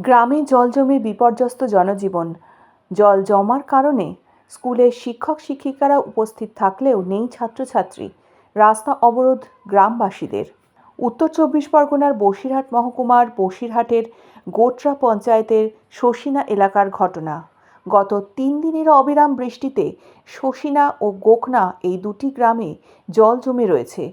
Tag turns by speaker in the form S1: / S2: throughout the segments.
S1: গ্রামে জল জমে বিপর্যস্ত জনজীবন। জল জমার কারণে স্কুলের শিক্ষক শিক্ষিকারা উপস্থিত থাকলেও নেই ছাত্রছাত্রী। রাস্তা অবরোধ গ্রামবাসীদের। উত্তর চব্বিশ পরগনার বসিরহাট মহকুমার বসিরহাটের গোটরা পঞ্চায়েতের শোষিনা এলাকার ঘটনা। গত 3 দিনের অবিরাম বৃষ্টিতে শোষিনা ও গোকনা এই দুটি গ্রামে জল জমে রয়েছে।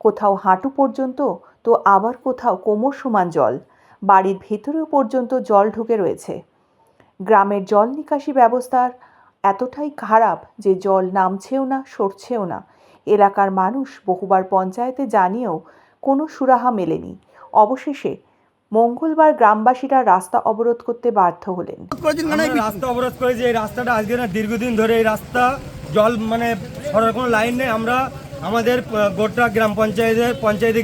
S1: কোথাও হাঁটু পর্যন্ত তো আবার কোথাও কোমর সমান জল। বাড়ির ভেতরেও পর্যন্ত জল ঢুকে রয়েছে। গ্রামের জল নিকাশি ব্যবস্থার এতটাই খারাপ যে জল নামছেও না, সরছেও না। এলাকার মানুষ বহুবার পঞ্চায়েতে জানিয়েও কোনো সুরাহা মেলেনি। অবশেষে মঙ্গলবার গ্রামবাসীরা রাস্তা অবরোধ করতে বাধ্য হলেন।
S2: রাস্তা অবরোধ করেছি। এই রাস্তাটা আজকে না, দীর্ঘদিন ধরে এই রাস্তা জল সরার কোনো লাইন নেই। আমরা আমাদের গোটা গ্রাম পঞ্চায়েতে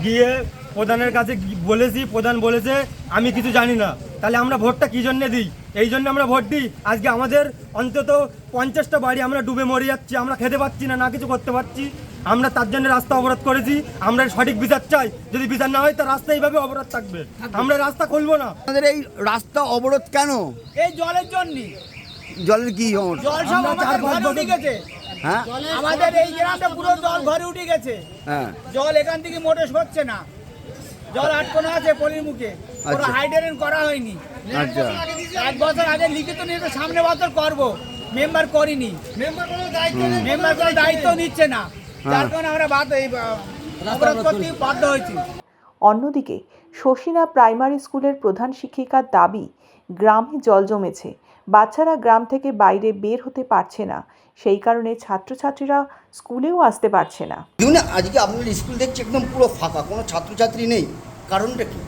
S2: গিয়ে প্রধানের কাছে বলেছি। প্রধান বলেছে আমি কিছু জানি না। তাহলে আমরা ভোটটা কী জন্য দিই? এই জন্য আমরা ভোট দিই। আজকে আমাদের অন্তত 50টা বাড়ি আমরা ডুবে মরে যাচ্ছি, আমরা খেতে পাচ্ছি না, কিছু করতে পারছি। আমরা তার জন্য রাস্তা অবরোধ করেছি। আমরা সঠিক বিচার চাই। যদি বিচার না হয় তো রাস্তা এইভাবে অবরোধ থাকবে, আমরা রাস্তা খুলবো না।
S3: আমাদের এই রাস্তা অবরোধ কেন?
S4: এই জলের জন্য।
S3: জলের কি
S4: জল সব আমাদের ঘরে উঠে গেছে।
S3: হ্যাঁ,
S4: আমাদের এই গ্রামটা পুরো জল ঘরে উঠে গেছে।
S3: হ্যাঁ,
S4: জল এখান থেকে মোটর হচ্ছে না, জল আটকানো আছে পলির মুখে। পুরো হাইড্রেন করা হয়নি।
S3: আচ্ছা,
S4: 1 বছর আগে লিখিত নিয়ে সামনে বছর করবো, মেম্বার করিনি। মেম্বার কোনো দায়িত্ব নিচ্ছে না, যার কারণে আমরা অবরোধ করতে বাধ্য হয়েছি।
S1: অন্যদিকে শোষিনা প্রাইমারি স্কুলের প্রধান শিক্ষিকার দাবি, গ্রামে জল জমেছে, বাচ্চারা গ্রাম থেকে বাইরে বের হতে পারছে না। সেই কারণে ছাত্রছাত্রীরা স্কুলেও আসতে পারছে না।
S3: আজকে আপনার স্কুল দেখছি একদম পুরো ফাঁকা, কোনো ছাত্রছাত্রী নেই, কারণটা কি?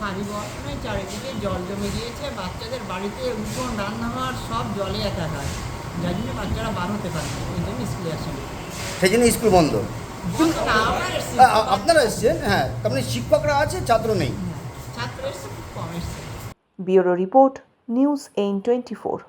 S5: ভারী বর্ষণে চারিদিকে জল জমে গিয়েছে। বাচ্চাদের বাড়িতে উঠোন রান্নাঘর সব জলে একাকার, যার জন্য বাচ্চারা বার হতে পারে না, ওই জন্য স্কুলে আসে না।
S3: সেই জন্য স্কুল বন্ধ।
S5: আমরা এসেছি,
S3: আপনারা এসছেন, হ্যাঁ, তার মানে শিক্ষকরা আছে, ছাত্র নেই।
S5: ছাত্র এসছে, খুব কম এসছে।
S1: Bureau report, news 824।